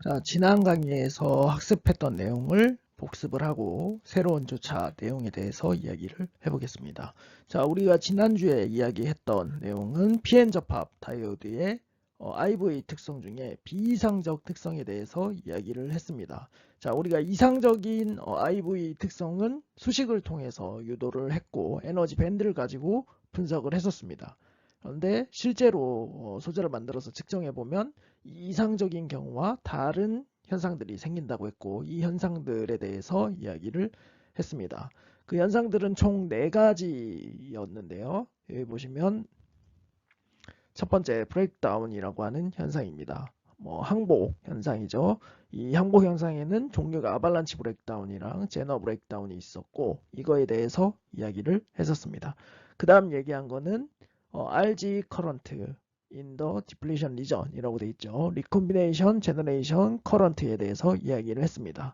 자, 지난 강의에서 학습했던 내용을 복습을 하고 새로운 조차 내용에 대해서 이야기를 해보겠습니다. 자, 우리가 지난주에 이야기했던 내용은 PN접합 다이오드의 IV 특성 중에 비이상적 특성에 대해서 이야기를 했습니다. 자, 우리가 이상적인 IV 특성은 수식을 통해서 유도를 했고 에너지 밴드를 가지고 분석을 했었습니다. 그런데 실제로 소재를 만들어서 측정해 보면 이상적인 경우와 다른 현상들이 생긴다고 했고, 이 현상들에 대해서 이야기를 했습니다. 그 현상들은 총 4가지였는데요. 여기 보시면 첫 번째 브레이크다운이라고 하는 현상입니다. 항복 현상이죠. 이 항복 현상에는 종류가 아발란치 브레이크다운이랑 제너 브레이크다운이 있었고, 이거에 대해서 이야기를 했었습니다. 그 다음 얘기한 거는 RG 커런트 in the depletion region 이라고 되어 있죠. 리콤비네이션 제너레이션 커런트에 대해서 이야기를 했습니다.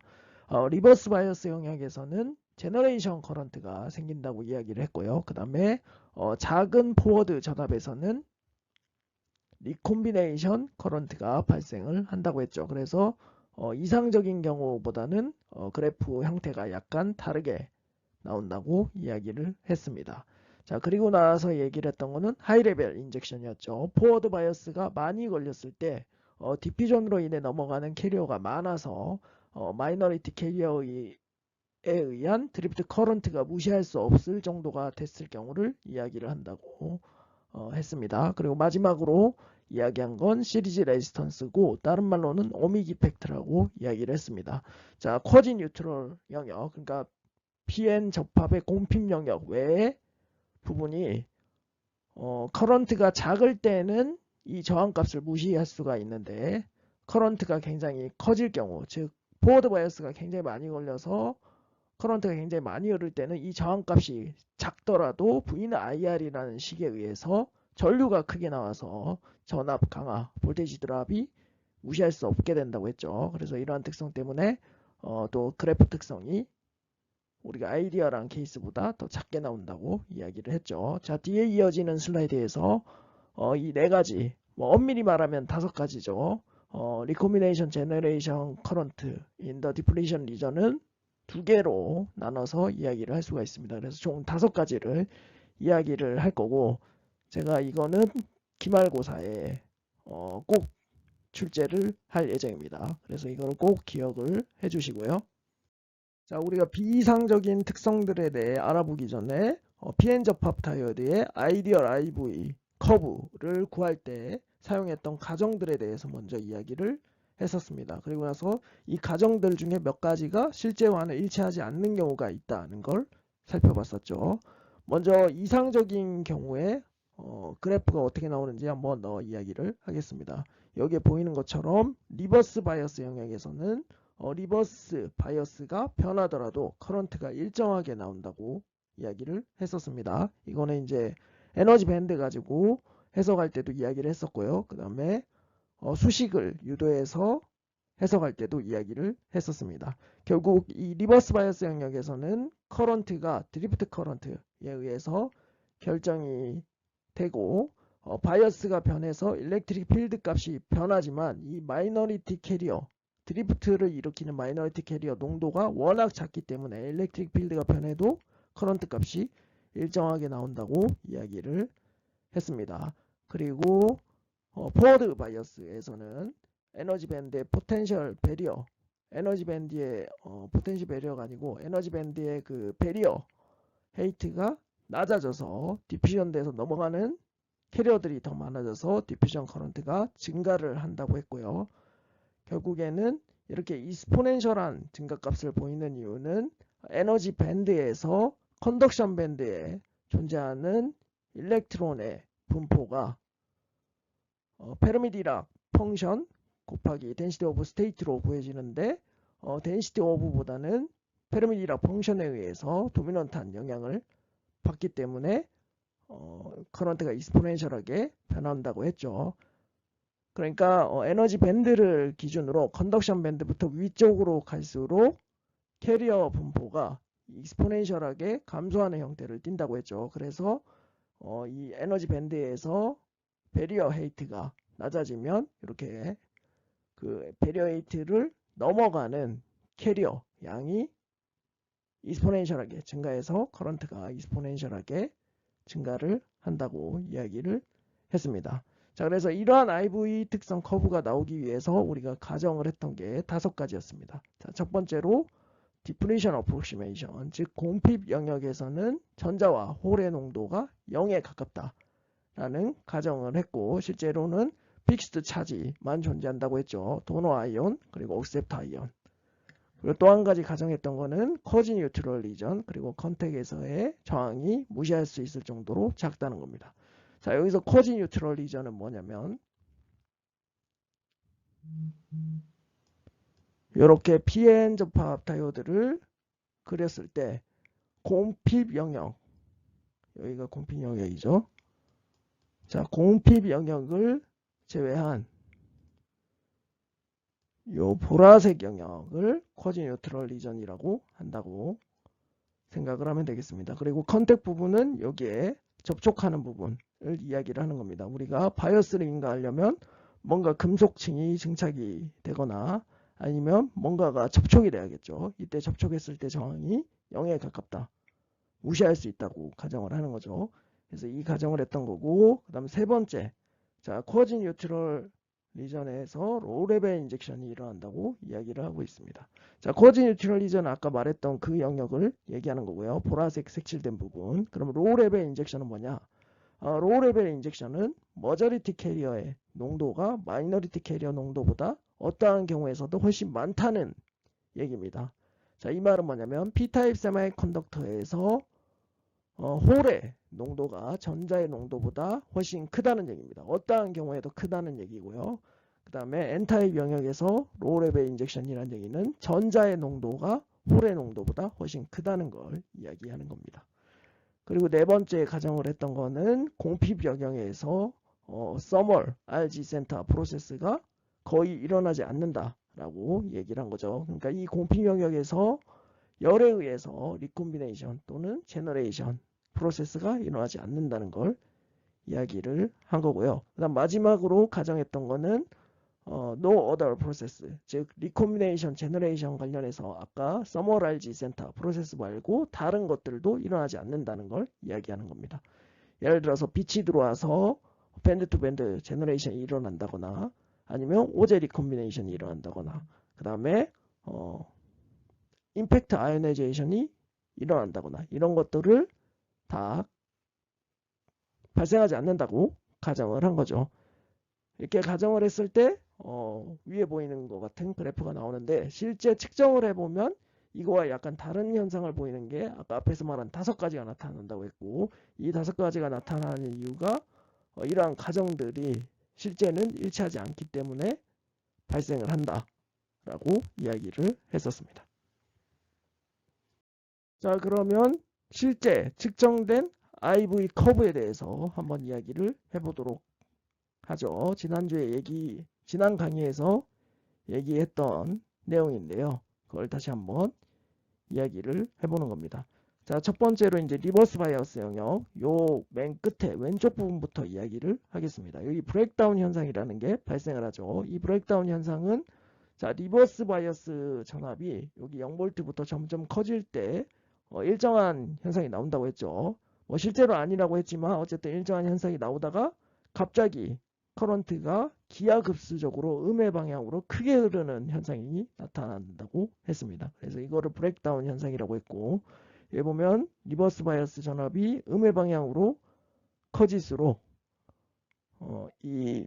리버스 바이어스 영역에서는 제너레이션 커런트가 생긴다고 이야기를 했고요. 그 다음에 작은 포워드 전압에서는 리콤비네이션 커런트가 발생을 한다고 했죠. 그래서 이상적인 경우보다는 그래프 형태가 약간 다르게 나온다고 이야기를 했습니다. 자, 그리고 나서 얘기를 했던 거는 하이레벨 인젝션이었죠. 포워드 바이어스가 많이 걸렸을 때 디퓨전으로 인해 넘어가는 캐리어가 많아서 마이너리티 캐리어에 의한 드리프트 커런트가 무시할 수 없을 정도가 됐을 경우를 이야기를 한다고 했습니다. 그리고 마지막으로 이야기한 건 시리즈 레지스턴스고 다른 말로는 오믹 이펙트라고 이야기를 했습니다. 자, 쿼지 뉴트럴 영역, 그러니까 PN 접합의 공핍 영역 외의 부분이 커런트가 작을 때는 이 저항값을 무시할 수가 있는데 커런트가 굉장히 커질 경우, 즉 포워드 바이어스가 굉장히 많이 걸려서 커런트가 굉장히 많이 흐를 때는 이 저항값이 작더라도 VIR이라는 식에 의해서 전류가 크게 나와서 전압 강화, 볼테이지 드랍이 무시할 수 없게 된다고 했죠. 그래서 이러한 특성 때문에 또 그래프 특성이 우리가 아이디어랑 케이스보다 더 작게 나온다고 이야기를 했죠. 자, 뒤에 이어지는 슬라이드에서 이 4가지, 엄밀히 말하면 5가지죠. 리코미네이션 제너레이션 커런트 인 더 디플레이션 리전은 2개로 나눠서 이야기를 할 수가 있습니다. 그래서 총 5가지를 이야기를 할 거고, 제가 이거는 기말고사에 꼭 출제를 할 예정입니다. 그래서 이거를 꼭 기억을 해주시고요. 자, 우리가 비이상적인 특성들에 대해 알아보기 전에 PN 접합 다이오드의 아이디얼 IV 커브를 구할 때 사용했던 가정들에 대해서 먼저 이야기를 했었습니다. 그리고 나서 이 가정들 중에 몇 가지가 실제와는 일치하지 않는 경우가 있다는 걸 살펴봤었죠. 먼저 이상적인 경우에 그래프가 어떻게 나오는지 한번 이야기를 하겠습니다. 여기에 보이는 것처럼 리버스 바이어스 영역에서는 리버스 바이어스가 변하더라도 커런트가 일정하게 나온다고 이야기를 했었습니다. 이거는 이제 에너지 밴드 가지고 해석할 때도 이야기를 했었고요. 그 다음에 수식을 유도해서 해석할 때도 이야기를 했었습니다. 결국 이 리버스 바이어스 영역에서는 커런트가 드리프트 커런트에 의해서 결정이 되고 바이어스가 변해서 일렉트릭 필드 값이 변하지만 이 마이너리티 캐리어 드리프트를 일으키는 마이너리티 캐리어 농도가 워낙 작기 때문에 일렉트릭 필드가 변해도 커런트 값이 일정하게 나온다고 이야기를 했습니다. 그리고 포워드 바이어스에서는 에너지 밴드의 포텐셜 베리어, 에너지 밴드의 포텐셜 베리어가 아니고 에너지 밴드의 그 베리어 헤이트가 낮아져서 디퓨전 돼서 넘어가는 캐리어들이 더 많아져서 디퓨전 커런트가 증가를 한다고 했고요. 결국에는 이렇게 이스포넨셜한 증가값을 보이는 이유는 에너지 밴드에서 컨덕션 밴드에 존재하는 일렉트론의 분포가 페르미디락 펑션 곱하기 덴시티 오브 스테이트로 구해지는데 덴시티 오브보다는 페르미디락 펑션에 의해서 도미넌트한 영향을 받기 때문에 커런트가 익스포넨셜하게 변한다고 했죠. 그러니까 에너지 밴드를 기준으로 컨덕션 밴드부터 위쪽으로 갈수록 캐리어 분포가 익스포넨셜하게 감소하는 형태를 띈다고 했죠. 그래서 이 에너지 밴드에서 베리어 헤이트가 낮아지면 이렇게 그 베리에이트를 넘어가는 캐리어 양이 이스포넨셜하게 증가해서 커런트가 이스포넨셜하게 증가를 한다고 이야기를 했습니다. 자, 그래서 이러한 IV 특성 커브가 나오기 위해서 우리가 가정을 했던 게 5가지였습니다. 자, 첫 번째로 디프레션 어프로시메이션, 즉 공핍 영역에서는 전자와 홀의 농도가 0에 가깝다라는 가정을 했고, 실제로는 픽스드 차지만 존재한다고 했죠. 도너 아이온 그리고 억셉트 아이온. 그리고 또 한 가지 가정했던 거는 커지 뉴트럴 리전 그리고 컨택에서의 저항이 무시할 수 있을 정도로 작다는 겁니다. 자, 여기서 커지 뉴트럴 리전은 뭐냐면 이렇게 PN 접합 다이오드를 그렸을 때 공핍 영역, 여기가 공핍 영역이죠. 자, 공핍 영역을 제외한 요 보라색 영역을 커지 뉴트럴 리전이라고 한다고 생각을 하면 되겠습니다. 그리고 컨택 부분은 여기에 접촉하는 부분을 이야기를 하는 겁니다. 우리가 바이어스를 인가하려면 뭔가 금속층이 증착이 되거나 아니면 뭔가가 접촉이 돼야겠죠. 이때 접촉했을 때 저항이 0에 가깝다. 무시할 수 있다고 가정을 하는 거죠. 그래서 이 가정을 했던 거고, 그 다음 세 번째, 자, 코어진 뉴트럴 리전에서 로우 레벨 인젝션이 일어난다고 이야기를 하고 있습니다. 자, 코어진 뉴트럴 리전 아까 말했던 그 영역을 얘기하는 거고요. 보라색 색칠된 부분. 그럼 로우 레벨 인젝션은 뭐냐? 로우 레벨 인젝션은 머저리티 캐리어의 농도가 마이너리티 캐리어 농도보다 어떠한 경우에서도 훨씬 많다는 얘기입니다. 자, 이 말은 뭐냐면 P타입 세미컨덕터에서 홀의 농도가 전자의 농도보다 훨씬 크다는 얘기입니다. 어떠한 경우에도 크다는 얘기고요. 그 다음에 N타입 영역에서 로우 레벨 인젝션이라는 얘기는 전자의 농도가 홀의 농도보다 훨씬 크다는 걸 이야기하는 겁니다. 그리고 네 번째 가정을 했던 거는 공핍 영역에서 서멀 RG 센터 프로세스가 거의 일어나지 않는다라고 얘기를 한 거죠. 그러니까 이 공핍 영역에서 열에 의해서 리콤비네이션 또는 제너레이션 프로세스가 일어나지 않는다는 걸 이야기를 한 거고요. 그다음 마지막으로 가정했던 거는 no other process, 즉 리콤비네이션 제너레이션 관련해서 아까 서머라이즈 센터 프로세스 말고 다른 것들도 일어나지 않는다는 걸 이야기하는 겁니다. 예를 들어서 빛이 들어와서 밴드 투 밴드 제너레이션이 일어난다거나 아니면 오제 리콤비네이션이 일어난다거나 그 다음에 임팩트 아이오나이제이션이 일어난다거나 이런 것들을 다 발생하지 않는다고 가정을 한 거죠. 이렇게 가정을 했을 때 위에 보이는 것 같은 그래프가 나오는데 실제 측정을 해보면 이거와 약간 다른 현상을 보이는 게 아까 앞에서 말한 5가지가 나타난다고 했고 이 5가지가 나타나는 이유가 이러한 가정들이 실제는 일치하지 않기 때문에 발생을 한다라고 이야기를 했었습니다. 자, 그러면 실제 측정된 IV 커브에 대해서 한번 이야기를 해보도록 하죠. 지난 강의에서 얘기했던 내용인데요. 그걸 다시 한번 이야기를 해보는 겁니다. 자, 첫 번째로 이제 리버스 바이어스 영역, 요 맨 끝에 왼쪽 부분부터 이야기를 하겠습니다. 여기 브레이크다운 현상이라는 게 발생을 하죠. 이 브레이크다운 현상은 자, 리버스 바이어스 전압이 여기 0V부터 점점 커질 때 일정한 현상이 나온다고 했죠. 뭐 실제로 아니라고 했지만 어쨌든 일정한 현상이 나오다가 갑자기 커런트가 기하급수적으로 음의 방향으로 크게 흐르는 현상이 나타난다고 했습니다. 그래서 이거를 브레이크다운 현상이라고 했고 여기 보면 리버스 바이어스 전압이 음의 방향으로 커질수록 이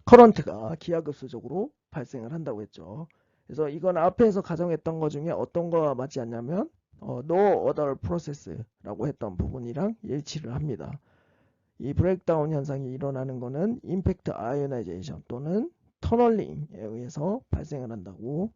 커런트가 기하급수적으로 발생을 한다고 했죠. 그래서 이건 앞에서 가정했던 것 중에 어떤 거와 맞지 않냐면 no other process라고 했던 부분이랑 일치를 합니다. 이 브레이크다운 현상이 일어나는 것은 임팩트 아이오나이제이션 또는 터널링에 의해서 발생을 한다고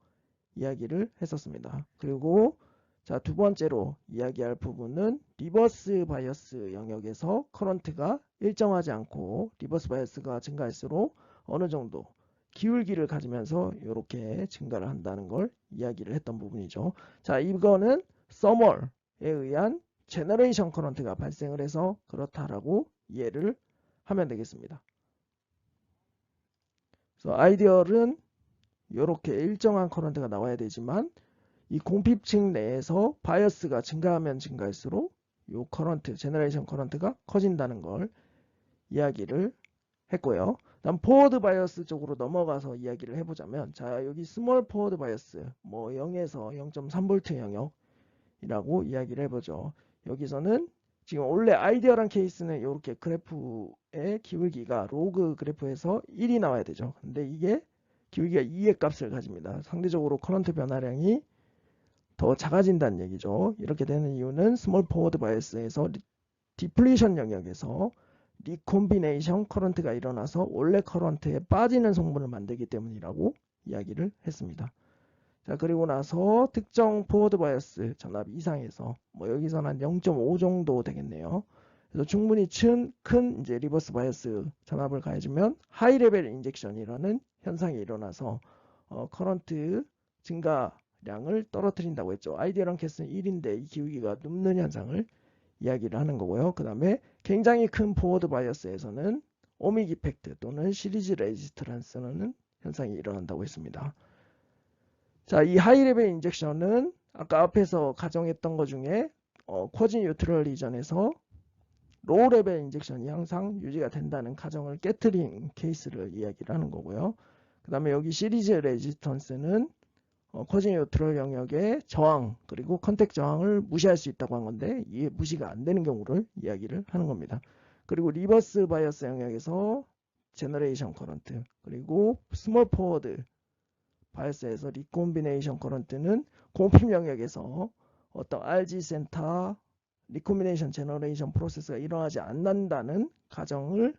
이야기를 했었습니다. 그리고 자, 두 번째로 이야기할 부분은 리버스 바이어스 영역에서 커런트가 일정하지 않고 리버스 바이어스가 증가할수록 어느 정도 기울기를 가지면서 이렇게 증가를 한다는 걸 이야기를 했던 부분이죠. 자, 이거는 서멀에 의한 제너레이션 커런트가 발생을 해서 그렇다라고 이해를 하면 되겠습니다. 그래서 아이디얼은 이렇게 일정한 커런트가 나와야 되지만 이 공핍층 내에서 바이어스가 증가하면 증가할수록 이 커런트, 제너레이션 커런트가 커진다는 걸 이야기를 했고요. 다음 포워드 바이어스 쪽으로 넘어가서 이야기를 해보자면, 자 여기 스몰 포워드 바이어스 뭐 0에서 0.3V 영역이라고 이야기를 해보죠. 여기서는 지금 원래 아이디얼한 케이스는 이렇게 그래프의 기울기가 로그 그래프에서 1이 나와야 되죠. 근데 이게 기울기가 2의 값을 가집니다. 상대적으로 커런트 변화량이 더 작아진다는 얘기죠. 이렇게 되는 이유는 스몰 포워드 바이어스에서 디플리션 영역에서 리콤비네이션 커런트가 일어나서 원래 커런트에 빠지는 성분을 만들기 때문이라고 이야기를 했습니다. 자, 그리고 나서 특정 포워드 바이어스 전압 이상에서 뭐 여기서는 한 0.5 정도 되겠네요. 그래서 충분히 큰 이제 리버스 바이어스 전압을 가해주면 하이 레벨 인젝션이라는 현상이 일어나서 커런트 증가량을 떨어뜨린다고 했죠. 아이디얼한 케이스는 1인데 이 기울기가 눕는 현상을 이야기를 하는 거고요. 그 다음에 굉장히 큰 포워드 바이어스에서는 오믹 이펙트 또는 시리즈 레지스트란스라는 현상이 일어난다고 했습니다. 자, 이 하이 레벨 인젝션은 아까 앞에서 가정했던 것 중에 쿼지 뉴트럴 리전에서 로우 레벨 인젝션이 항상 유지가 된다는 가정을 깨트린 케이스를 이야기를 하는 거고요. 그 다음에 여기 시리즈 레지스턴스는 쿼지 뉴트럴 영역의 저항 그리고 컨택 저항을 무시할 수 있다고 한 건데 이게 무시가 안 되는 경우를 이야기를 하는 겁니다. 그리고 리버스 바이어스 영역에서 제너레이션 커런트 그리고 스몰 포워드 바이어스에서 리콤비네이션 커런트는 공핍 영역에서 어떤 RG 센터 리콤비네이션 제너레이션 프로세스가 일어나지 않는다는 가정을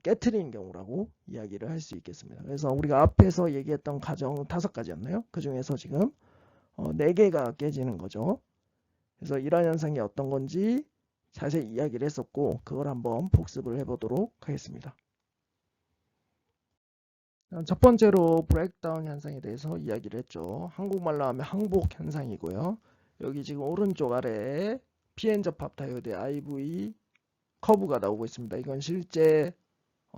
깨트린 경우라고 이야기를 할 수 있겠습니다. 그래서 우리가 앞에서 얘기했던 가정 5가지였나요? 그 중에서 지금 4개가 깨지는 거죠. 그래서 이러한 현상이 어떤 건지 자세히 이야기를 했었고 그걸 한번 복습을 해보도록 하겠습니다. 첫 번째로 브레이크다운 현상에 대해서 이야기를 했죠. 한국말로 하면 항복 현상이고요. 여기 지금 오른쪽 아래에 PN 접합 다이오드의 IV 커브가 나오고 있습니다. 이건 실제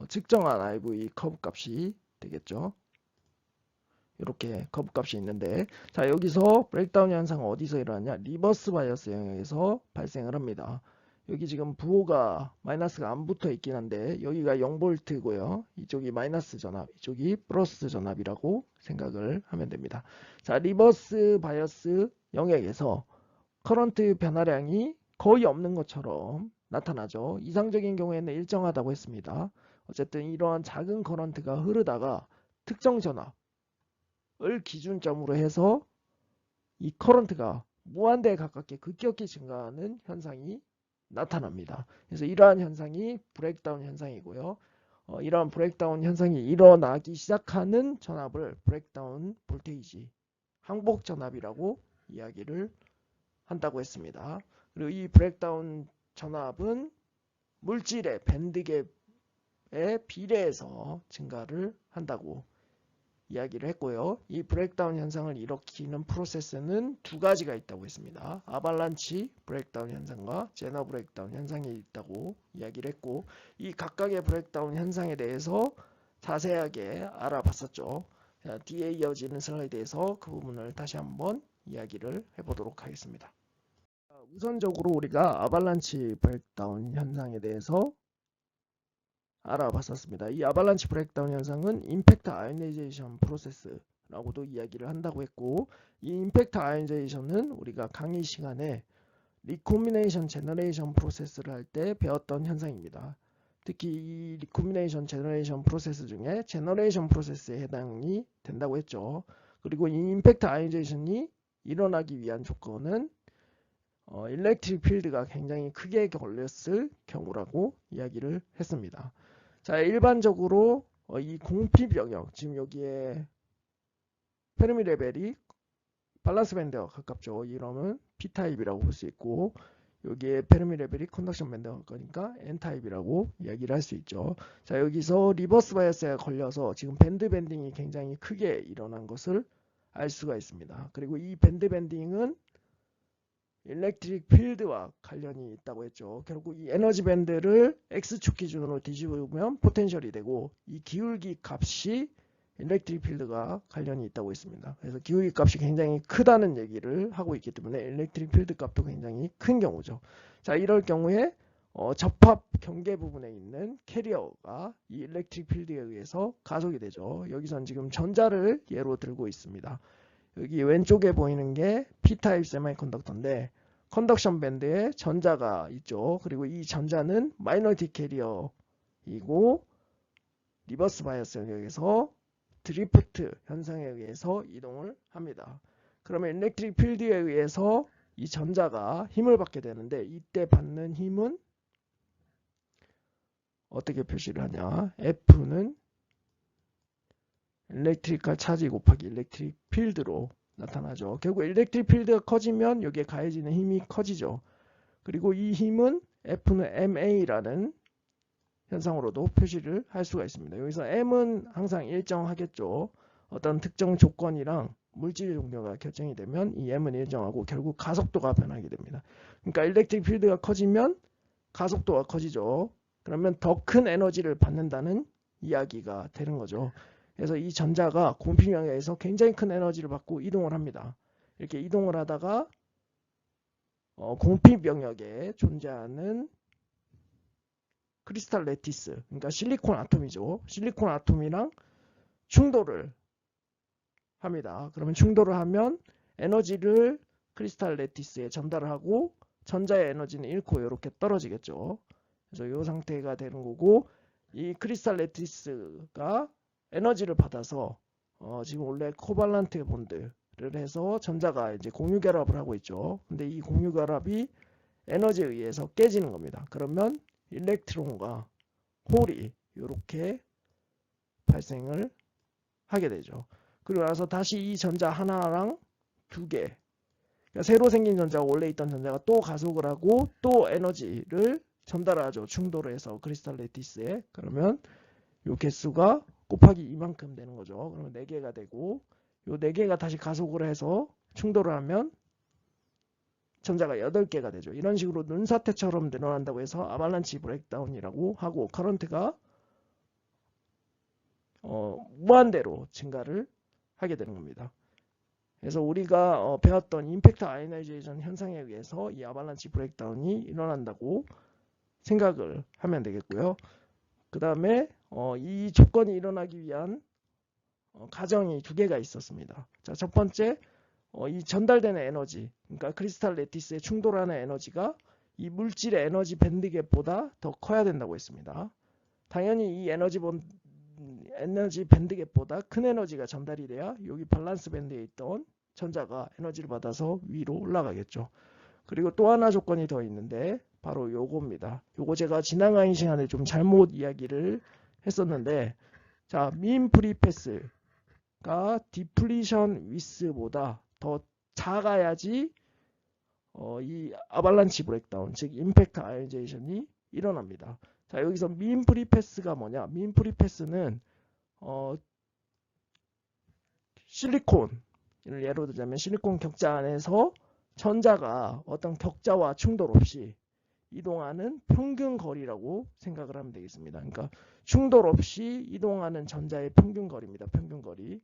측정한 IV 커브 값이 되겠죠. 이렇게 커브 값이 있는데, 자 여기서 브레이크다운 현상은 어디서 일어나냐? 리버스 바이어스 영역에서 발생을 합니다. 여기 지금 부호가 마이너스가 안 붙어 있긴 한데 여기가 0V고요. 이쪽이 마이너스 전압, 이쪽이 플러스 전압이라고 생각을 하면 됩니다. 자, 리버스 바이어스 영역에서 커런트 변화량이 거의 없는 것처럼 나타나죠. 이상적인 경우에는 일정하다고 했습니다. 어쨌든 이러한 작은 커런트가 흐르다가 특정 전압을 기준점으로 해서 이 커런트가 무한대에 가깝게 급격히 증가하는 현상이 나타납니다. 그래서 이러한 현상이 브레이크다운 현상이고요. 이러한 브레이크다운 현상이 일어나기 시작하는 전압을 브레이크다운 볼테이지, 항복 전압이라고 이야기를 한다고 했습니다. 그리고 이 브레이크다운 전압은 물질의 밴드갭에 비례해서 증가를 한다고 이야기를 했고요. 이 브레이크다운 현상을 일으키는 프로세스는 2가지가 있다고 했습니다. 아발란치 브레이크다운 현상과 제너 브레이크다운 현상이 있다고 이야기를 했고 이 각각의 브레이크다운 현상에 대해서 자세하게 알아봤었죠. 뒤에 이어지는 슬라이드에서 그 부분을 다시 한번 이야기를 해보도록 하겠습니다. 우선적으로 우리가 아발란치 브레이크다운 현상에 대해서 알아봤었습니다. 이 아발란치 브레이크다운 현상은 임팩트 아이오나이제이션 프로세스라고도 이야기를 한다고 했고 이 임팩트 아이오나이제이션은 우리가 강의 시간에 리콤비네이션 제너레이션 프로세스를 할 때 배웠던 현상입니다. 특히 이 리콤비네이션 제너레이션 프로세스 중에 제너레이션 프로세스에 해당이 된다고 했죠. 그리고 이 임팩트 아이오나이제이션이 일어나기 위한 조건은 일렉트릭 필드가 굉장히 크게 걸렸을 경우라고 이야기를 했습니다. 자, 일반적으로 이 공핍 영역, 지금 여기에 페르미 레벨이 밸런스 밴드와 가깝죠. 이러면 P타입이라고 볼 수 있고 여기에 페르미 레벨이 컨덕션 밴드와 가까우니까 N타입이라고 이야기를 할 수 있죠. 자, 여기서 리버스 바이어스에 걸려서 지금 밴드 밴딩이 굉장히 크게 일어난 것을 알 수가 있습니다. 그리고 이 밴드 밴딩은 일렉트릭 필드와 관련이 있다고 했죠. 결국 이 에너지 밴드를 X축 기준으로 뒤집으면 포텐셜이 되고 이 기울기 값이 일렉트릭 필드가 관련이 있다고 했습니다. 그래서 기울기 값이 굉장히 크다는 얘기를 하고 있기 때문에 일렉트릭 필드 값도 굉장히 큰 경우죠. 자, 이럴 경우에 접합 경계 부분에 있는 캐리어가 이 일렉트릭 필드에 의해서 가속이 되죠. 여기선 지금 전자를 예로 들고 있습니다. 여기 왼쪽에 보이는 게 P타입 세미컨덕터인데 컨덕션 밴드에 전자가 있죠. 그리고 이 전자는 마이너리티 캐리어이고 리버스 바이어스 영역에서 드리프트 현상에 의해서 이동을 합니다. 그러면 일렉트릭 필드에 의해서 이 전자가 힘을 받게 되는데 이때 받는 힘은 어떻게 표시를 하냐? F는 일렉트리컬 차지 곱하기 일렉트릭 필드로 나타나죠. 결국 일렉트릭 필드가 커지면 여기에 가해지는 힘이 커지죠. 그리고 이 힘은 F는 MA라는 현상으로도 표시를 할 수가 있습니다. 여기서 M은 항상 일정하겠죠. 어떤 특정 조건이랑 물질 종류가 결정이 되면 이 M은 일정하고 결국 가속도가 변하게 됩니다. 그러니까 일렉트릭 필드가 커지면 가속도가 커지죠. 그러면 더 큰 에너지를 받는다는 이야기가 되는 거죠. 그래서 이 전자가 공핍 영역에서 굉장히 큰 에너지를 받고 이동을 합니다. 이렇게 이동을 하다가 공핍 영역에 존재하는 크리스탈 레티스, 그러니까 실리콘 아톰이죠. 실리콘 아톰이랑 충돌을 합니다. 그러면 충돌을 하면 에너지를 크리스탈 레티스에 전달을 하고 전자의 에너지는 잃고 이렇게 떨어지겠죠. 그래서 이 상태가 되는 거고 이 크리스탈 레티스가 에너지를 받아서 지금 원래 코발란트 본드를 해서 전자가 이제 공유 결합을 하고 있죠. 근데 이 공유 결합이 에너지에 의해서 깨지는 겁니다. 그러면 일렉트론과 홀이 이렇게 발생을 하게 되죠. 그리고 나서 다시 이 전자 하나랑 두 개, 그러니까 새로 생긴 전자가 원래 있던 전자가 또 가속을 하고 또 에너지를 전달하죠. 충돌을 해서 크리스탈 레티스에. 그러면 이 개수가 곱하기 이만큼 되는 거죠. 그러면 4개가 되고 이 4개가 다시 가속을 해서 충돌을 하면 전자가 8개가 되죠. 이런 식으로 눈사태처럼 늘어난다고 해서 아발란치 브레이크다운이라고 하고 커런트가 무한대로 증가를 하게 되는 겁니다. 그래서 우리가 배웠던 임팩트 아이오나이제이션 현상에 의해서 이 아발란치 브레이크다운이 일어난다고 생각을 하면 되겠고요. 그 다음에 이 조건이 일어나기 위한 가정이 2개가 있었습니다. 자, 첫 번째, 이 전달되는 에너지, 그러니까 크리스탈 레티스에 충돌하는 에너지가 이 물질의 에너지 밴드갭보다 더 커야 된다고 했습니다. 당연히 이 에너지 밴드갭보다 큰 에너지가 전달이 돼야 여기 밸런스 밴드에 있던 전자가 에너지를 받아서 위로 올라가겠죠. 그리고 또 하나 조건이 더 있는데 바로 요겁니다. 요거 제가 지난 강의 시간에 좀 잘못 이야기를 했었는데, 자, 민 프리패스가 디플리션 위스보다 더 작아야지 이 아발란치 브레이크다운, 즉 임팩트 아이오나이제이션이 일어납니다. 자, 여기서 민 프리패스가 뭐냐? 민 프리패스는 실리콘을 예로 들자면 실리콘 격자 안에서 전자가 어떤 격자와 충돌 없이 이동하는 평균 거리라고 생각을 하면 되겠습니다. 그러니까 충돌 없이 이동하는 전자의 평균 거리입니다. 평균 거리.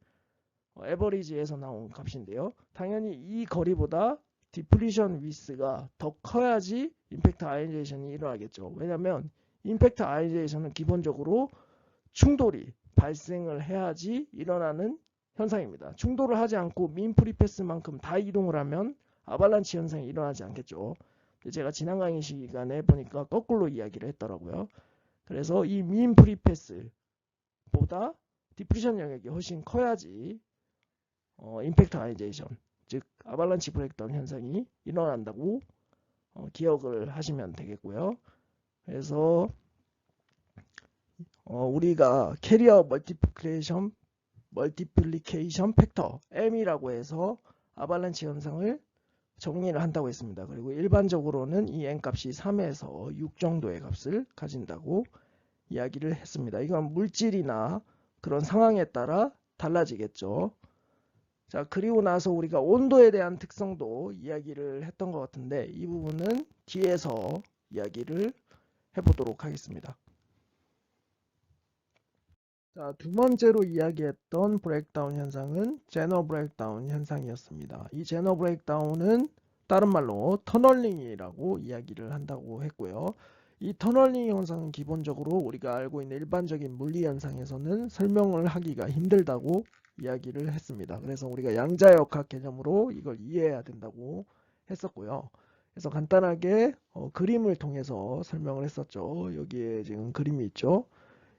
에버리지에서 나온 값인데요. 당연히 이 거리보다 디플리션 위스가 더 커야지 임팩트 아이오나이제이션이 일어나겠죠. 왜냐하면 임팩트 아이오나이제이션은 기본적으로 충돌이 발생을 해야지 일어나는 현상입니다. 충돌을 하지 않고 민 프리패스만큼 다 이동을 하면 아발란치 현상이 일어나지 않겠죠. 제가 지난 강의 시간에 보니까 거꾸로 이야기를 했더라고요. 그래서 이 민 프리패스보다 디플리션 영역이 훨씬 커야지 임팩트 아이오나이제이션, 즉 아발란치 브레이크다운 현상이 일어난다고 기억을 하시면 되겠고요. 그래서 우리가 캐리어 멀티플리케이션 팩터 M이라고 해서 아발란치 현상을 정리를 한다고 했습니다. 그리고 일반적으로는 이 N값이 3에서 6 정도의 값을 가진다고 이야기를 했습니다. 이건 물질이나 그런 상황에 따라 달라지겠죠. 자, 그리고 나서 우리가 온도에 대한 특성도 이야기를 했던 것 같은데 이 부분은 뒤에서 이야기를 해보도록 하겠습니다. 자, 두 번째로 이야기했던 브레이크다운 현상은 제너 브레이크다운 현상이었습니다. 이 제너 브레이크다운은 다른 말로 터널링이라고 이야기를 한다고 했고요. 이 터널링 현상은 기본적으로 우리가 알고 있는 일반적인 물리 현상에서는 설명을 하기가 힘들다고 이야기를 했습니다. 그래서 우리가 양자역학 개념으로 이걸 이해해야 된다고 했었고요. 그래서 간단하게 그림을 통해서 설명을 했었죠. 여기에 지금 그림이 있죠.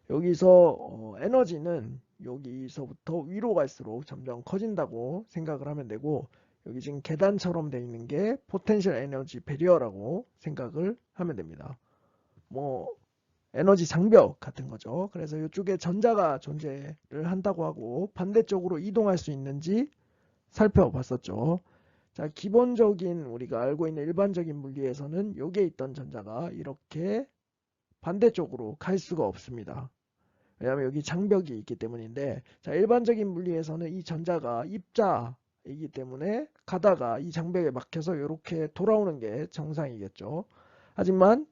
여기서 에너지는 여기서부터 위로 갈수록 점점 커진다고 생각을 하면 되고, 여기 지금 계단처럼 되어 있는 게 포텐셜 에너지 배리어라고 생각을 하면 됩니다. 뭐 에너지 장벽 같은 거죠. 그래서 이쪽에 전자가 존재를 한다고 하고 반대쪽으로 이동할 수 있는지 살펴봤었죠. 자, 기본적인 우리가 알고 있는 일반적인 물리에서는 여기에 있던 전자가 이렇게 반대쪽으로 갈 수가 없습니다. 왜냐하면 여기 장벽이 있기 때문인데, 자, 일반적인 물리에서는 이 전자가 입자이기 때문에 가다가 이 장벽에 막혀서 이렇게 돌아오는 게 정상이겠죠. 하지만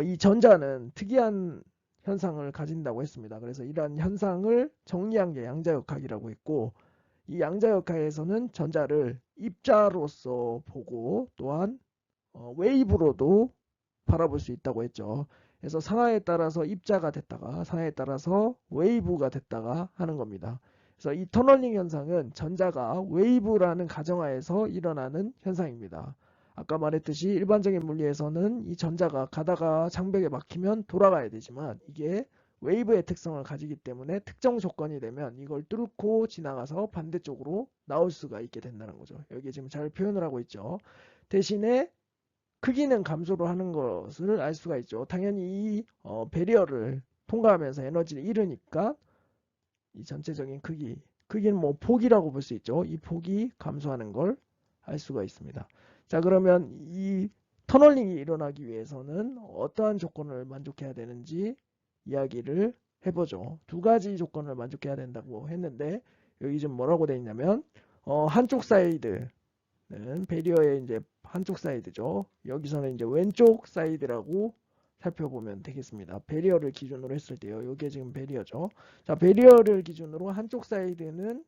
이 전자는 특이한 현상을 가진다고 했습니다. 그래서 이러한 현상을 정리한 게 양자역학이라고 했고, 이 양자역학에서는 전자를 입자로서 보고 또한 웨이브로도 바라볼 수 있다고 했죠. 그래서 상하에 따라서 입자가 됐다가 상하에 따라서 웨이브가 됐다가 하는 겁니다. 그래서 이 터널링 현상은 전자가 웨이브라는 가정하에서 일어나는 현상입니다. 아까 말했듯이 일반적인 물리에서는 이 전자가 가다가 장벽에 막히면 돌아가야 되지만 이게 웨이브의 특성을 가지기 때문에 특정 조건이 되면 이걸 뚫고 지나가서 반대쪽으로 나올 수가 있게 된다는 거죠. 여기 지금 잘 표현을 하고 있죠. 대신에 크기는 감소를 하는 것을 알 수가 있죠. 당연히 이 배리어를 통과하면서 에너지를 잃으니까 이 전체적인 크기는 뭐 폭이라고 볼 수 있죠. 이 폭이 감소하는 걸 알 수가 있습니다. 자, 그러면 이 터널링이 일어나기 위해서는 어떠한 조건을 만족해야 되는지 이야기를 해보죠. 두 가지 조건을 만족해야 된다고 했는데 여기 좀 뭐라고 되어 있냐면 한쪽 사이드 배리어의 이제 한쪽 사이드죠. 여기서는 이제 왼쪽 사이드라고 살펴보면 되겠습니다. 배리어를 기준으로 했을 때요. 이게 지금 배리어죠. 자, 배리어를 기준으로 한쪽 사이드는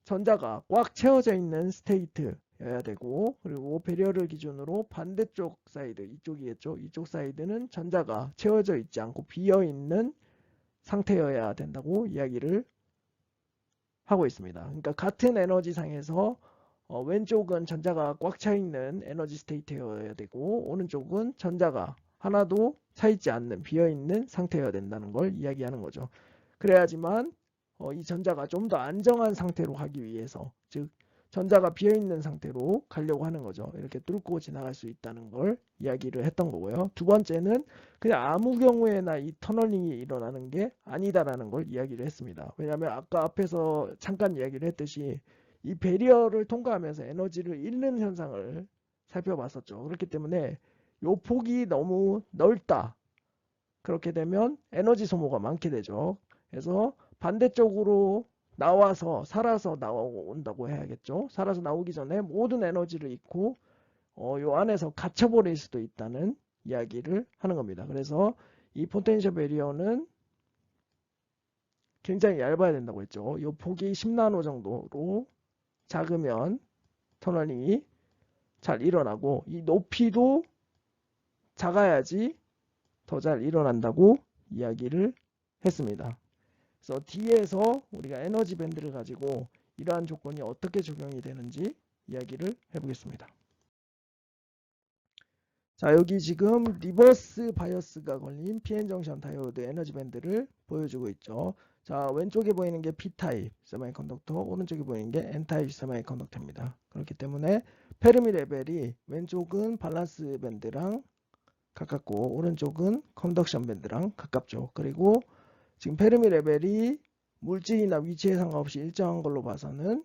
전자가 꽉 채워져 있는 스테이트여야 되고, 그리고 배리어를 기준으로 반대쪽 사이드, 이쪽이겠죠. 이쪽 사이드는 전자가 채워져 있지 않고 비어 있는 상태여야 된다고 이야기를 하고 있습니다. 그러니까 같은 에너지 상에서 왼쪽은 전자가 꽉 차 있는 에너지 스테이트여야 되고 오른쪽은 전자가 하나도 차 있지 않는 비어 있는 상태여야 된다는 걸 이야기하는 거죠. 그래야지만 이 전자가 좀 더 안정한 상태로 가기 위해서, 즉 전자가 비어 있는 상태로 가려고 하는 거죠. 이렇게 뚫고 지나갈 수 있다는 걸 이야기를 했던 거고요. 두 번째는 그냥 아무 경우에나 이 터널링이 일어나는 게 아니다라는 걸 이야기를 했습니다. 왜냐하면 아까 앞에서 잠깐 이야기를 했듯이 이 배리어를 통과하면서 에너지를 잃는 현상을 살펴봤었죠. 그렇기 때문에 이 폭이 너무 넓다. 그렇게 되면 에너지 소모가 많게 되죠. 그래서 반대쪽으로 나와서 살아서 나온다고 해야겠죠. 살아서 나오기 전에 모든 에너지를 잃고 요 안에서 갇혀버릴 수도 있다는 이야기를 하는 겁니다. 그래서 이 포텐셜 배리어는 굉장히 얇아야 된다고 했죠. 요 폭이 10나노 정도로 작으면 터널링이 잘 일어나고 이 높이도 작아야지 더 잘 일어난다고 이야기를 했습니다. 그래서 뒤에서 우리가 에너지 밴드를 가지고 이러한 조건이 어떻게 적용이 되는지 이야기를 해보겠습니다. 자, 여기 지금 리버스 바이어스가 걸린 PN정션 다이오드 에너지 밴드를 보여주고 있죠. 자, 왼쪽에 보이는 게 P타입 세미컨덕터, 오른쪽에 보이는 게 N타입 세미컨덕터입니다. 그렇기 때문에 페르미 레벨이 왼쪽은 밸런스 밴드랑 가깝고 오른쪽은 컨덕션 밴드랑 가깝죠. 그리고 지금 페르미 레벨이 물질이나 위치에 상관없이 일정한 걸로 봐서는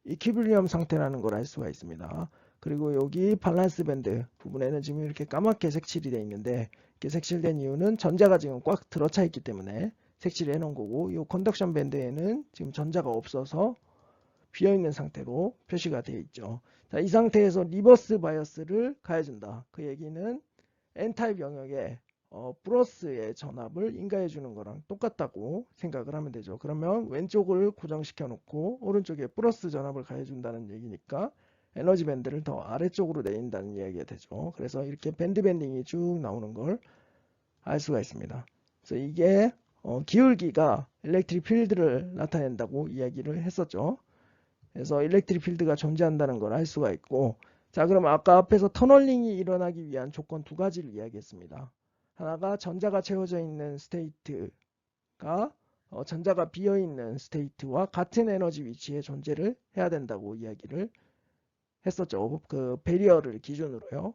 이퀴빌리엄 상태라는 걸 알 수가 있습니다. 그리고 여기 밸런스 밴드 부분에는 지금 이렇게 까맣게 색칠이 되어 있는데 이렇게 색칠된 이유는 전자가 지금 꽉 들어차 있기 때문에 색칠을 해놓은 거고, 이 컨덕션 밴드에는 지금 전자가 없어서 비어있는 상태로 표시가 되어 있죠. 자, 이 상태에서 리버스 바이어스를 가해준다. 그 얘기는 N타입 영역에 플러스의 전압을 인가해 주는 거랑 똑같다고 생각을 하면 되죠. 그러면 왼쪽을 고정시켜 놓고 오른쪽에 플러스 전압을 가해 준다는 얘기니까 에너지 밴드를 더 아래쪽으로 내린다는 이야기가 되죠. 그래서 이렇게 밴드 밴딩이 쭉 나오는 걸 알 수가 있습니다. 그래서 이게 기울기가 일렉트릭 필드를 나타낸다고 이야기를 했었죠. 그래서 일렉트릭 필드가 존재한다는 걸 알 수가 있고, 자, 그럼 아까 앞에서 터널링이 일어나기 위한 조건 두 가지를 이야기했습니다. 하나가 전자가 채워져 있는 스테이트가 전자가 비어 있는 스테이트와 같은 에너지 위치에 존재를 해야 된다고 이야기를 했었죠. 그 배리어를 기준으로요.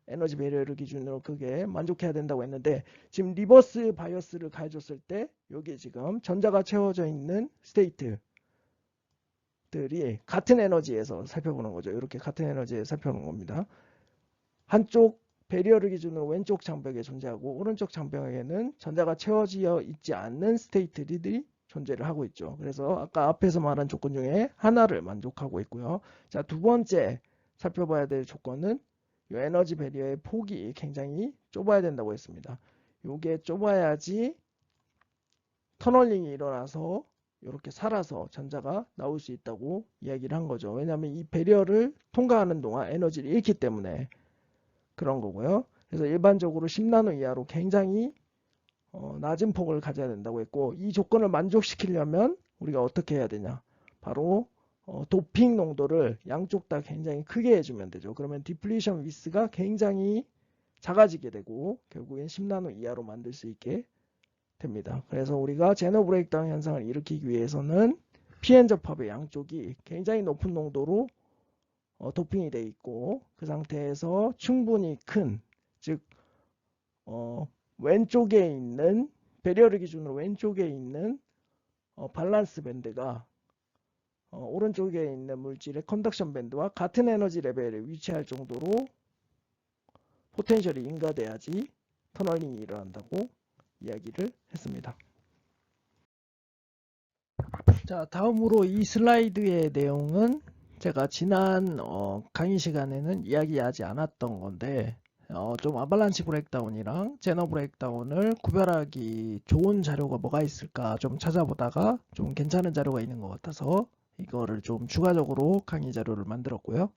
에너지 배리어를 기준으로 그게 만족해야 된다고 했는데, 지금 리버스 바이어스를 가해줬을 때 여기 지금 전자가 채워져 있는 스테이트 들이 같은 에너지에서 살펴보는 거죠. 이렇게 같은 에너지에 살펴보는 겁니다. 한쪽 배리어를 기준으로 왼쪽 장벽에 존재하고 오른쪽 장벽에는 전자가 채워져 있지 않는 스테이트들이 존재를 하고 있죠. 그래서 아까 앞에서 말한 조건 중에 하나를 만족하고 있고요. 자, 두 번째 살펴봐야 될 조건은 이 에너지 배리어의 폭이 굉장히 좁아야 된다고 했습니다. 이게 좁아야지 터널링이 일어나서 이렇게 살아서 전자가 나올 수 있다고 이야기를 한 거죠. 왜냐하면 이 배리어를 통과하는 동안 에너지를 잃기 때문에 그런 거고요. 그래서 일반적으로 10나노 이하로 굉장히 낮은 폭을 가져야 된다고 했고, 이 조건을 만족시키려면 우리가 어떻게 해야 되냐, 바로 도핑 농도를 양쪽 다 굉장히 크게 해주면 되죠. 그러면 디플리션 위스가 굉장히 작아지게 되고 결국엔 10나노 이하로 만들 수 있게 됩니다. 그래서 우리가 제너 브레이크다운 현상을 일으키기 위해서는 PN 접합의 양쪽이 굉장히 높은 농도로 도핑이 되어 있고, 그 상태에서 충분히 큰, 즉 왼쪽에 있는 배리어를 기준으로 왼쪽에 있는 밸런스 밴드가 오른쪽에 있는 물질의 컨덕션 밴드와 같은 에너지 레벨에 위치할 정도로 포텐셜이 인가돼야지 터널링이 일어난다고 이야기를 했습니다. 자, 다음으로 이 슬라이드의 내용은 제가 지난 강의 시간에는 이야기하지 않았던 건데, 좀 아발란치 브레이크다운이랑 제너 브레이크다운을 구별하기 좋은 자료가 뭐가 있을까 좀 찾아보다가 좀 괜찮은 자료가 있는 것 같아서 이거를 좀 추가적으로 강의 자료를 만들었고요.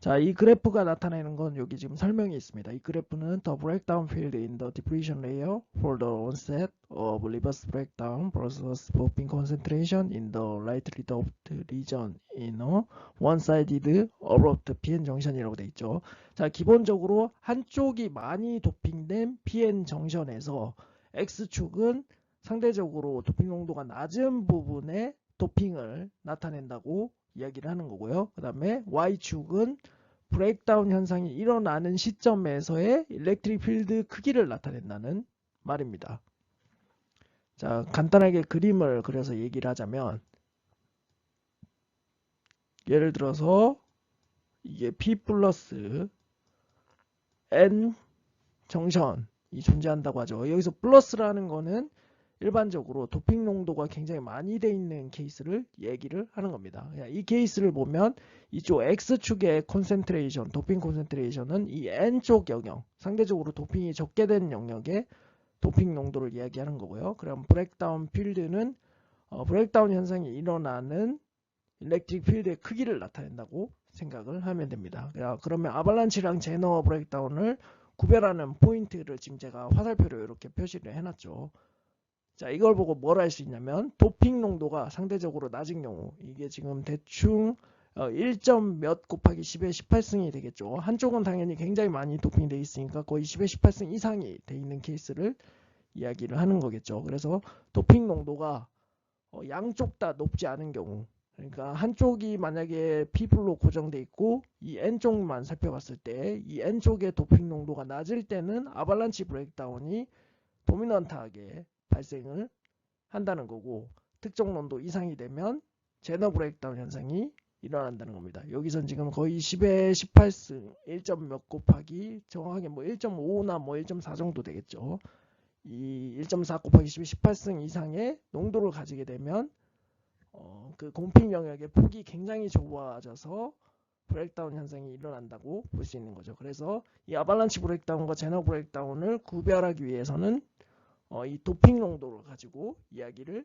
자, 이 그래프가 나타내는 건 여기 지금 설명이 있습니다. 이 그래프는 the breakdown field in the depletion layer for the onset of reverse breakdown versus popping concentration in the lightly doped region in a one-sided abrupt PN 정션이라고 되어 있죠. 자, 기본적으로 한쪽이 많이 도핑된 PN 정션에서 X축은 상대적으로 도핑 농도가 낮은 부분에 도핑을 나타낸다고 이야기를 하는 거고요. 그 다음에 Y축은 브레이크다운 현상이 일어나는 시점에서의 일렉트릭 필드 크기를 나타낸다는 말입니다. 자, 간단하게 그림을 그려서 얘기를 하자면, 예를 들어서 이게 P 플러스 N 정션이 존재한다고 하죠. 여기서 플러스라는 거는 일반적으로 도핑 농도가 굉장히 많이 돼 있는 케이스를 얘기를 하는 겁니다. 이 케이스를 보면 이쪽 X축의 콘센트레이션, 도핑 콘센트레이션은 이 N쪽 영역, 상대적으로 도핑이 적게 된 영역의 도핑 농도를 이야기하는 거고요. 그럼 브레이크다운 필드는 브레이크다운 현상이 일어나는 일렉트릭 필드의 크기를 나타낸다고 생각을 하면 됩니다. 그러면 아발란치랑 제너 브레이크다운을 구별하는 포인트를 지금 제가 화살표로 이렇게 표시를 해놨죠. 자, 이걸 보고 뭘 알 수 있냐면 도핑 농도가 상대적으로 낮은 경우, 이게 지금 대충 1점 몇 곱하기 10의 18승이 되겠죠. 한쪽은 당연히 굉장히 많이 도핑이 돼 있으니까 거의 10의 18승 이상이 돼 있는 케이스를 이야기를 하는 거겠죠. 그래서 도핑 농도가 양쪽 다 높지 않은 경우, 그러니까 한쪽이 만약에 P풀로 고정돼 있고 이 N쪽만 살펴봤을 때 이 N쪽의 도핑 농도가 낮을 때는 아발란치 브레이크다운이 도미넌트하게 발생을 한다는 거고, 특정 농도 이상이 되면 제너 브레이크다운 현상이 일어난다는 겁니다. 여기선 지금 거의 10의 18승 1점 몇 곱하기 정확하게 뭐 1.5나 뭐 1.4 정도 되겠죠. 이 1.4 곱하기 10의 18승 이상의 농도를 가지게 되면 그 공픽 영역의 폭이 굉장히 좁아져서 브레이크다운 현상이 일어난다고 볼 수 있는 거죠. 그래서 이 아발란치 브레이크다운과 제너 브레이크다운을 구별하기 위해서는 이 도핑 농도를 가지고 이야기를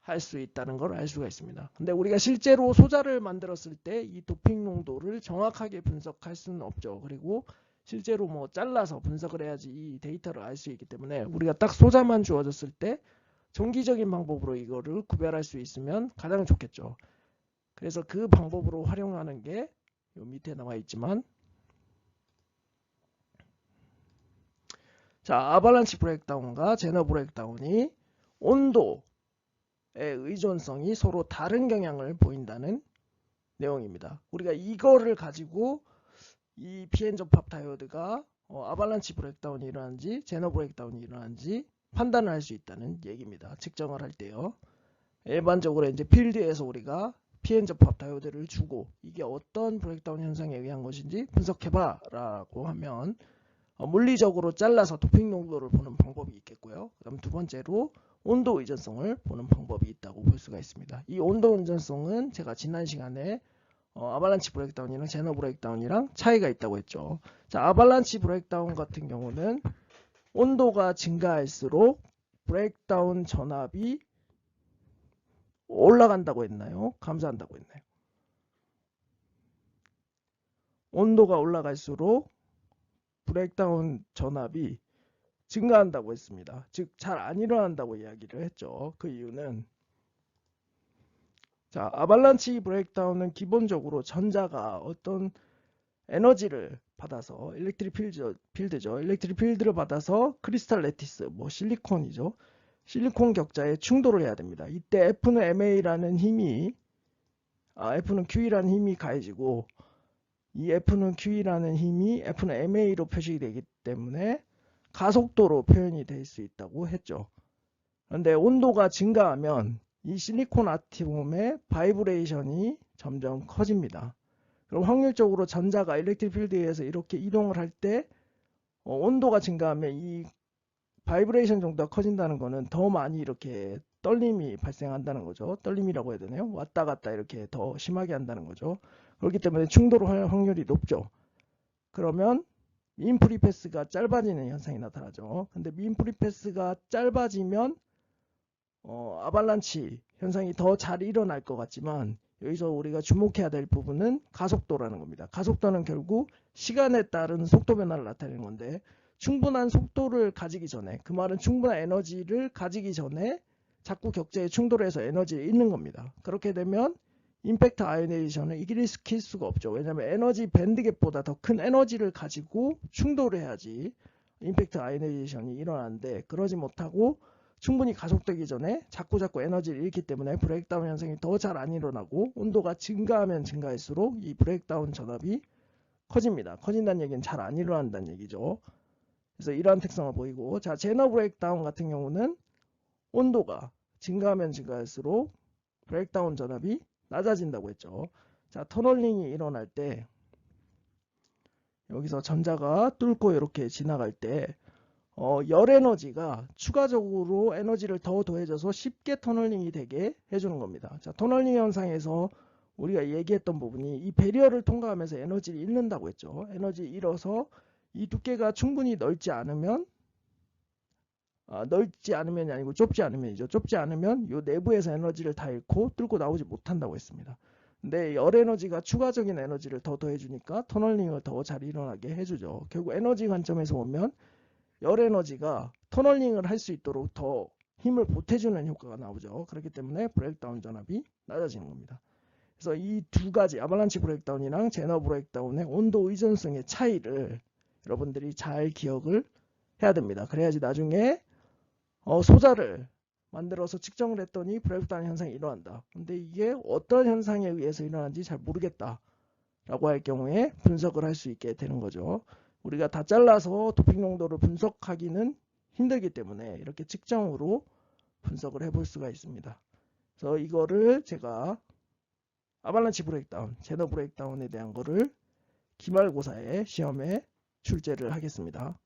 할 수 있다는 걸 알 수가 있습니다. 근데 우리가 실제로 소자를 만들었을 때 이 도핑 농도를 정확하게 분석할 수는 없죠. 그리고 실제로 뭐 잘라서 분석을 해야지 이 데이터를 알 수 있기 때문에 우리가 딱 소자만 주어졌을 때 정기적인 방법으로 이거를 구별할 수 있으면 가장 좋겠죠. 그래서 그 방법으로 활용하는 게 요 밑에 나와 있지만, 자, 아발란치 브레이크다운과 제너 브레이크다운이 온도의 의존성이 서로 다른 경향을 보인다는 내용입니다. 우리가 이거를 가지고 이 PN 접합 다이오드가 아발란치 브레이크다운이 일어나는지 제너 브레이크다운이 일어나는지 판단을 할 수 있다는 얘기입니다. 측정을 할 때요. 일반적으로 이제 필드에서 우리가 PN 접합 다이오드를 주고 이게 어떤 브레이크다운 현상에 의한 것인지 분석해봐 라고 하면 물리적으로 잘라서 도핑 농도를 보는 방법이 있겠고요. 그다음 두 번째로 온도 의존성을 보는 방법이 있다고 볼 수가 있습니다. 이 온도 의존성은 제가 지난 시간에 아발란치 브레이크다운이랑 제너 브레이크다운이랑 차이가 있다고 했죠. 자, 아발란치 브레이크다운 같은 경우는 온도가 증가할수록 브레이크다운 전압이 올라간다고 했나요? 감소한다고 했나요? 온도가 올라갈수록 브레이크다운 전압이 증가한다고 했습니다. 즉 잘 안 일어난다고 이야기를 했죠. 그 이유는, 자, 아발란치 브레이크다운은 기본적으로 전자가 어떤 에너지를 받아서 일렉트릭 필드죠. 일렉트릭 필드를 받아서 크리스탈 레티스, 뭐 실리콘이죠. 실리콘 격자에 충돌을 해야 됩니다. 이때 F는 MA라는 힘이 F는 QE라는 힘이 가해지고 이 F는 QE라는 힘이 F는 MA로 표시되기 때문에 가속도로 표현이 될 수 있다고 했죠. 그런데 온도가 증가하면 이 실리콘 아톰의 바이브레이션이 점점 커집니다. 그럼 확률적으로 전자가 일렉트릭 필드에서 이렇게 이동을 할 때 온도가 증가하면 이 바이브레이션 정도가 커진다는 것은 더 많이 이렇게 떨림이 발생한다는 거죠. 떨림이라고 해야 되나요? 왔다 갔다 이렇게 더 심하게 한다는 거죠. 그렇기 때문에 충돌할 확률이 높죠. 그러면 민 프리패스가 짧아지는 현상이 나타나죠. 근데 민 프리패스가 짧아지면 아발란치 현상이 더 잘 일어날 것 같지만 여기서 우리가 주목해야 될 부분은 가속도라는 겁니다. 가속도는 결국 시간에 따른 속도 변화를 나타내는 건데 충분한 속도를 가지기 전에, 그 말은 충분한 에너지를 가지기 전에 자꾸 격자에 충돌해서 에너지를 잃는 겁니다. 그렇게 되면 임팩트 아이오네이션을 일으킬 수가 없죠. 왜냐하면 에너지 밴드갭보다 더 큰 에너지를 가지고 충돌을 해야지 임팩트 아이오네이션이 일어나는데 그러지 못하고 충분히 가속되기 전에 자꾸 에너지를 잃기 때문에 브레이크다운 현상이 더 잘 안 일어나고 온도가 증가하면 증가할수록 이 브레이크다운 전압이 커집니다. 커진다는 얘기는 잘 안 일어난다는 얘기죠. 그래서 이러한 특성을 보이고, 자, 제너 브레이크다운 같은 경우는 온도가 증가하면 증가할수록 브레이크다운 전압이 낮아진다고 했죠. 자, 터널링이 일어날 때 여기서 전자가 뚫고 이렇게 지나갈 때 열 에너지가 추가적으로 에너지를 더 더해져서 쉽게 터널링이 되게 해주는 겁니다. 자, 터널링 현상에서 우리가 얘기했던 부분이 이 배리어를 통과하면서 에너지를 잃는다고 했죠. 에너지를 잃어서 이 두께가 충분히 넓지 않으면, 넓지 않으면이 아니고 좁지 않으면이죠. 좁지 않으면 이 내부에서 에너지를 다 잃고 뚫고 나오지 못한다고 했습니다. 근데 열 에너지가 추가적인 에너지를 더 더해주니까 터널링을 더 잘 일어나게 해주죠. 결국 에너지 관점에서 보면 열 에너지가 터널링을 할 수 있도록 더 힘을 보태주는 효과가 나오죠. 그렇기 때문에 브레이크다운 전압이 낮아지는 겁니다. 그래서 이 두 가지 아발란치 브레이크다운이랑 제너 브레이크다운의 온도 의존성의 차이를 여러분들이 잘 기억을 해야 됩니다. 그래야지 나중에 소자를 만들어서 측정을 했더니 브레이크다운 현상이 일어난다. 근데 이게 어떤 현상에 의해서 일어나는지 잘 모르겠다 라고 할 경우에 분석을 할 수 있게 되는 거죠. 우리가 다 잘라서 도핑 농도를 분석하기는 힘들기 때문에 이렇게 측정으로 분석을 해볼 수가 있습니다. 그래서 이거를 제가 아발란치 브레이크다운, 제너 브레이크다운에 대한 거를 기말고사의 시험에 출제를 하겠습니다.